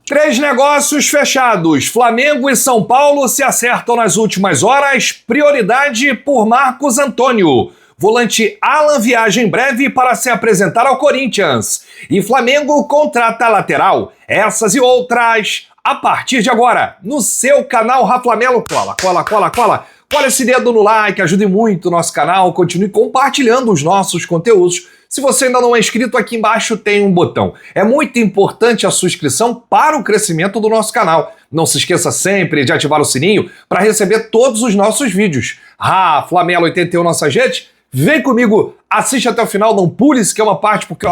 Três negócios fechados. Flamengo e São Paulo se acertam nas últimas horas. Prioridade por Marcos Antônio. Volante Alan viaja em breve para se apresentar ao Corinthians. E Flamengo contrata lateral. Essas e outras a partir de agora no seu canal Raflamelo. Cola esse dedo no like, ajude muito o nosso canal. Continue compartilhando os nossos conteúdos. Se você ainda não é inscrito, aqui embaixo tem um botão. É muito importante a sua inscrição para o crescimento do nosso canal. Não se esqueça sempre de ativar o sininho para receber todos os nossos vídeos. Raflamelo 81 nossa gente, vem comigo, assiste até o final, não pule isso que é uma parte, porque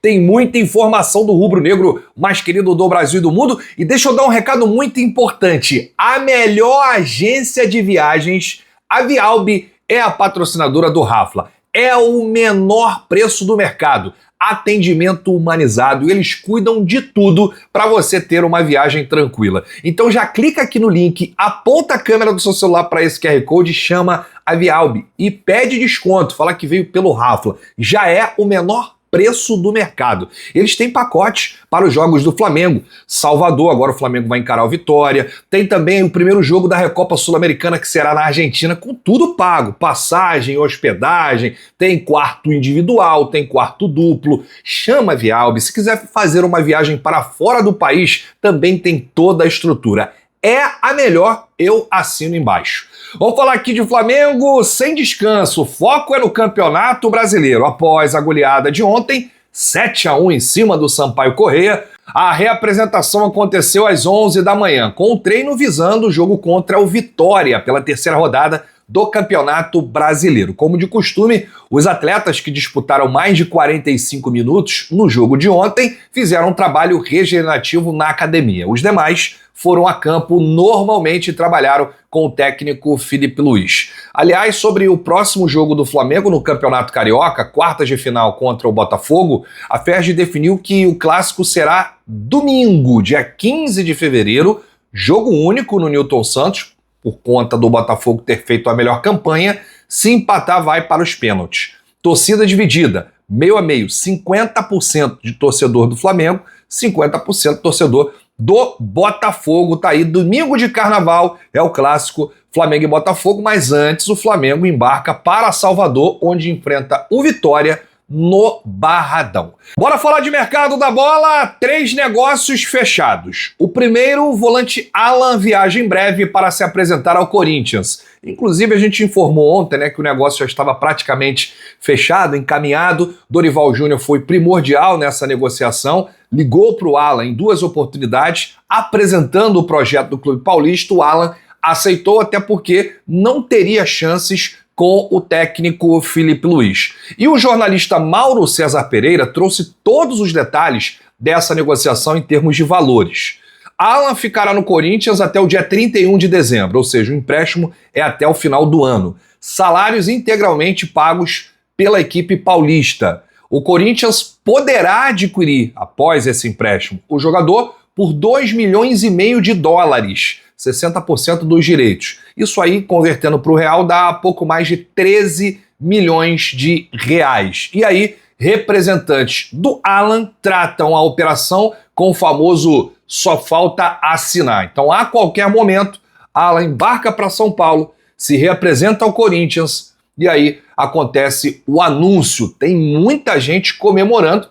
tem muita informação do rubro-negro mais querido do Brasil e do mundo. E deixa eu dar um recado muito importante. A melhor agência de viagens, a Vialbi, é a patrocinadora do Rafla. É o menor preço do mercado, atendimento humanizado, e eles cuidam de tudo para você ter uma viagem tranquila. Então já clica aqui no link, aponta a câmera do seu celular para esse QR Code, chama a Vialbi e pede desconto, fala que veio pelo Rafla. Já é o menor preço do mercado. Eles têm pacotes para os jogos do Flamengo. Salvador, agora o Flamengo vai encarar o Vitória. Tem também o primeiro jogo da Recopa Sul-Americana, que será na Argentina, com tudo pago. Passagem, hospedagem, tem quarto individual, tem quarto duplo. Chama a Vialbi. Se quiser fazer uma viagem para fora do país, também tem toda a estrutura. É a melhor, eu assino embaixo. Vamos falar aqui de Flamengo sem descanso. O foco é no Campeonato Brasileiro. Após a goleada de ontem, 7-1 em cima do Sampaio Corrêa, a reapresentação aconteceu às 11 da manhã, com o treino visando o jogo contra o Vitória pela terceira rodada do Campeonato Brasileiro. Como de costume, os atletas que disputaram mais de 45 minutos no jogo de ontem fizeram um trabalho regenerativo na academia. Os demais foram a campo normalmente e trabalharam com o técnico Filipe Luiz. Aliás, sobre o próximo jogo do Flamengo no Campeonato Carioca, quartas de final contra o Botafogo, a Ferg definiu que o clássico será domingo, dia 15 de fevereiro, jogo único no Newton Santos, por conta do Botafogo ter feito a melhor campanha. Se empatar, vai para os pênaltis. Torcida dividida, meio a meio, 50% de torcedor do Flamengo, 50% torcedor do Botafogo. Tá aí, domingo de carnaval, é o clássico Flamengo e Botafogo, mas antes o Flamengo embarca para Salvador, onde enfrenta o Vitória no Barradão. Bora falar de mercado da bola, três negócios fechados. O primeiro, o volante Alan viaja em breve para se apresentar ao Corinthians. Inclusive a gente informou ontem, que o negócio já estava praticamente fechado, encaminhado. Dorival Júnior foi primordial nessa negociação, ligou para o Alan em duas oportunidades, apresentando o projeto do Clube Paulista. O Alan aceitou, até porque não teria chances com o técnico Filipe Luiz. E o jornalista Mauro César Pereira trouxe todos os detalhes dessa negociação em termos de valores. Alan ficará no Corinthians até o dia 31 de dezembro, ou seja, o empréstimo é até o final do ano. Salários integralmente pagos pela equipe paulista. O Corinthians poderá adquirir, após esse empréstimo, o jogador por 2,5 milhões de dólares, 60% dos direitos. Isso aí, convertendo para o real, dá pouco mais de 13 milhões de reais. E aí, representantes do Alan tratam a operação com o famoso só falta assinar. Então, a qualquer momento, Alan embarca para São Paulo, se reapresenta ao Corinthians e aí acontece o anúncio. Tem muita gente comemorando.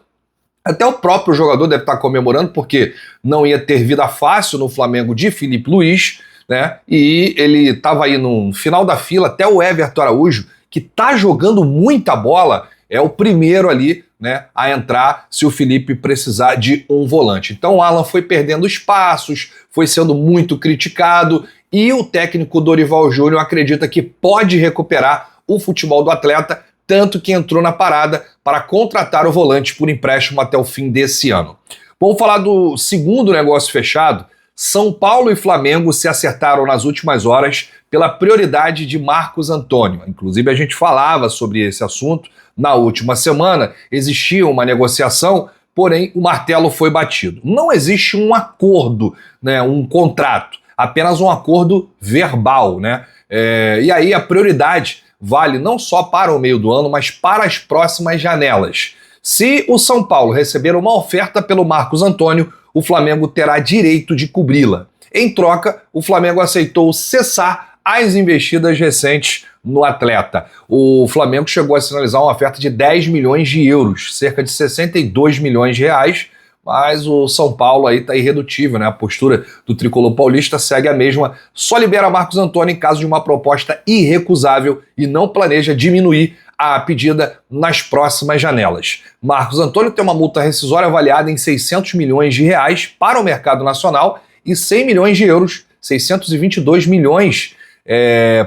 Até o próprio jogador deve estar comemorando, porque não ia ter vida fácil no Flamengo de Filipe Luiz, E ele estava aí no final da fila, até o Everton Araújo, que está jogando muita bola, é o primeiro ali, a entrar se o Filipe precisar de um volante. Então o Alan foi perdendo espaços, foi sendo muito criticado, e o técnico Dorival Júnior acredita que pode recuperar o futebol do atleta, tanto que entrou na parada para contratar o volante por empréstimo até o fim desse ano. Vamos falar do segundo negócio fechado. São Paulo e Flamengo se acertaram nas últimas horas pela prioridade de Marcos Antônio. Inclusive a gente falava sobre esse assunto na última semana. Existia uma negociação, porém o martelo foi batido. Não existe um acordo, um contrato, apenas um acordo verbal. E aí a prioridade vale não só para o meio do ano, mas para as próximas janelas. Se o São Paulo receber uma oferta pelo Marcos Antônio, o Flamengo terá direito de cobri-la. Em troca, o Flamengo aceitou cessar as investidas recentes no atleta. O Flamengo chegou a sinalizar uma oferta de 10 milhões de euros, cerca de 62 milhões de reais, mas o São Paulo aí está irredutível, né? A postura do tricolor paulista segue a mesma, só libera Marcos Antônio em caso de uma proposta irrecusável e não planeja diminuir a pedida nas próximas janelas. Marcos Antônio tem uma multa rescisória avaliada em 600 milhões de reais para o mercado nacional e 100 milhões de euros, 622 milhões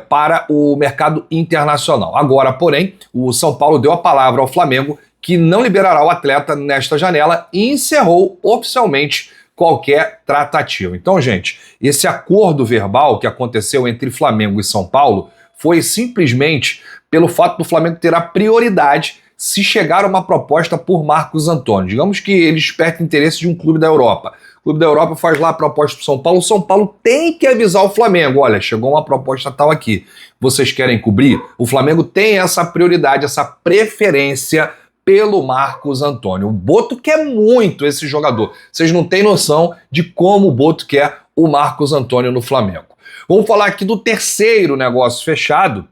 para o mercado internacional. Agora, porém, o São Paulo deu a palavra ao Flamengo que não liberará o atleta nesta janela e encerrou oficialmente qualquer tratativa. Então, gente, esse acordo verbal que aconteceu entre Flamengo e São Paulo foi simplesmente pelo fato do Flamengo ter a prioridade se chegar a uma proposta por Marcos Antônio. Digamos que ele desperte interesse de um clube da Europa. O clube da Europa faz lá a proposta para o São Paulo. O São Paulo tem que avisar o Flamengo. Olha, chegou uma proposta tal aqui. Vocês querem cobrir? O Flamengo tem essa prioridade, essa preferência pelo Marcos Antônio. O Boto quer muito esse jogador. Vocês não têm noção de como o Boto quer o Marcos Antônio no Flamengo. Vamos falar aqui do terceiro negócio fechado.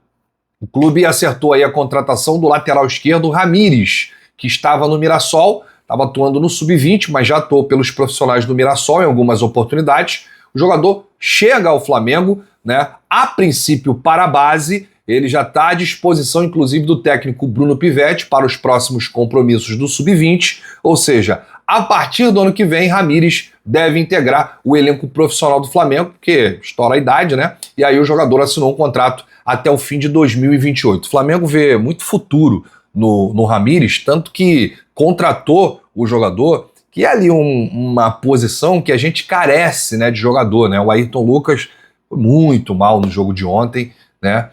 O clube acertou aí a contratação do lateral esquerdo Ramires, que estava no Mirassol, estava atuando no Sub-20, mas já atuou pelos profissionais do Mirassol em algumas oportunidades. O jogador chega ao Flamengo, né, a princípio para a base. Ele já está à disposição, inclusive, do técnico Bruno Pivetti para os próximos compromissos do Sub-20, ou seja, a partir do ano que vem, Ramires deve integrar o elenco profissional do Flamengo, porque estoura a idade, né? E aí o jogador assinou um contrato até o fim de 2028. O Flamengo vê muito futuro no Ramires, tanto que contratou o jogador, que é ali uma posição que a gente carece, né, de jogador, né? O Ayrton Lucas foi muito mal no jogo de ontem, né?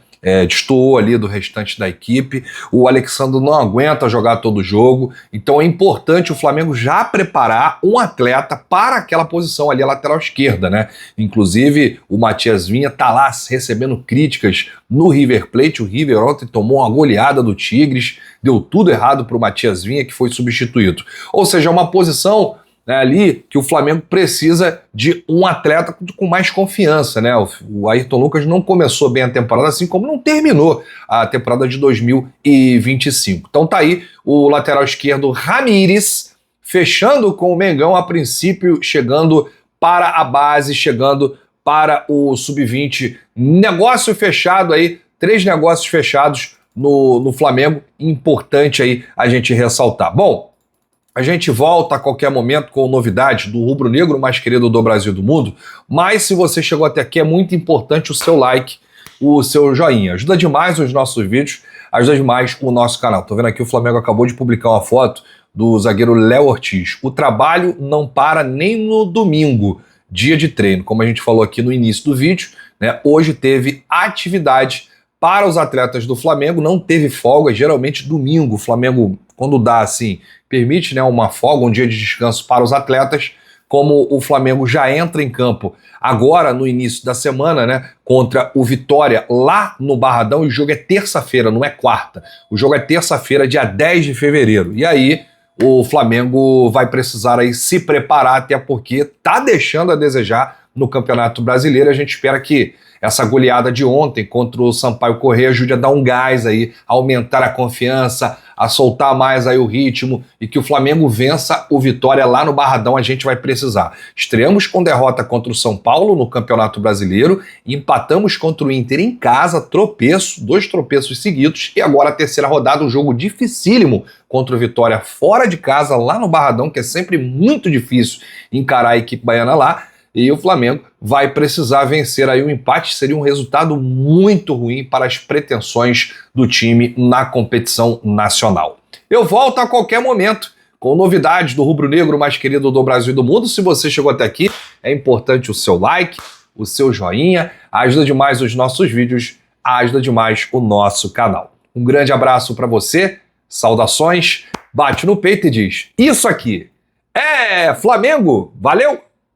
Destoou ali do restante da equipe. O Alexandre não aguenta jogar todo o jogo, então é importante o Flamengo já preparar um atleta para aquela posição ali, a lateral esquerda, né? Inclusive o Matias Vinha tá lá recebendo críticas no River Plate. O River ontem tomou uma goleada do Tigres, deu tudo errado para o Matias Vinha, que foi substituído. Ou seja, é uma posição, né, ali que o Flamengo precisa de um atleta com mais confiança, né? O Ayrton Lucas não começou bem a temporada, assim como não terminou a temporada de 2025. Então tá aí o lateral esquerdo Ramires, fechando com o Mengão a princípio, chegando para a base, chegando para o Sub-20. Negócio fechado aí, 3 negócios fechados no Flamengo, importante aí a gente ressaltar. Bom, a gente volta a qualquer momento com novidades do rubro-negro mais querido do Brasil e do mundo, mas se você chegou até aqui é muito importante o seu like, o seu joinha. Ajuda demais os nossos vídeos, ajuda demais o nosso canal. Tô vendo aqui o Flamengo acabou de publicar uma foto do zagueiro Léo Ortiz. O trabalho não para nem no domingo, dia de treino. Como a gente falou aqui no início do vídeo, né, hoje teve atividade para os atletas do Flamengo, não teve folga. Geralmente domingo o Flamengo, quando dá assim, permite, né, uma folga, um dia de descanso para os atletas. Como o Flamengo já entra em campo agora no início da semana, né, contra o Vitória lá no Barradão, e o jogo é terça-feira, não é quarta. O jogo é terça-feira, dia 10 de fevereiro. E aí o Flamengo vai precisar aí se preparar, até porque tá deixando a desejar no Campeonato Brasileiro. A gente espera que essa goleada de ontem contra o Sampaio Corrêa ajude a dar um gás aí, a aumentar a confiança, a soltar mais aí o ritmo, e que o Flamengo vença o Vitória lá no Barradão. A gente vai precisar. Estreamos com derrota contra o São Paulo no Campeonato Brasileiro, empatamos contra o Inter em casa, tropeço, 2 tropeços seguidos, e agora a terceira rodada, um jogo dificílimo contra o Vitória fora de casa, lá no Barradão, que é sempre muito difícil encarar a equipe baiana lá. E o Flamengo vai precisar vencer aí. Um empate seria um resultado muito ruim para as pretensões do time na competição nacional. Eu volto a qualquer momento com novidades do rubro-negro mais querido do Brasil e do mundo. Se você chegou até aqui, é importante o seu like, o seu joinha, ajuda demais os nossos vídeos, ajuda demais o nosso canal. Um grande abraço para você, saudações, bate no peito e diz: isso aqui é Flamengo, valeu!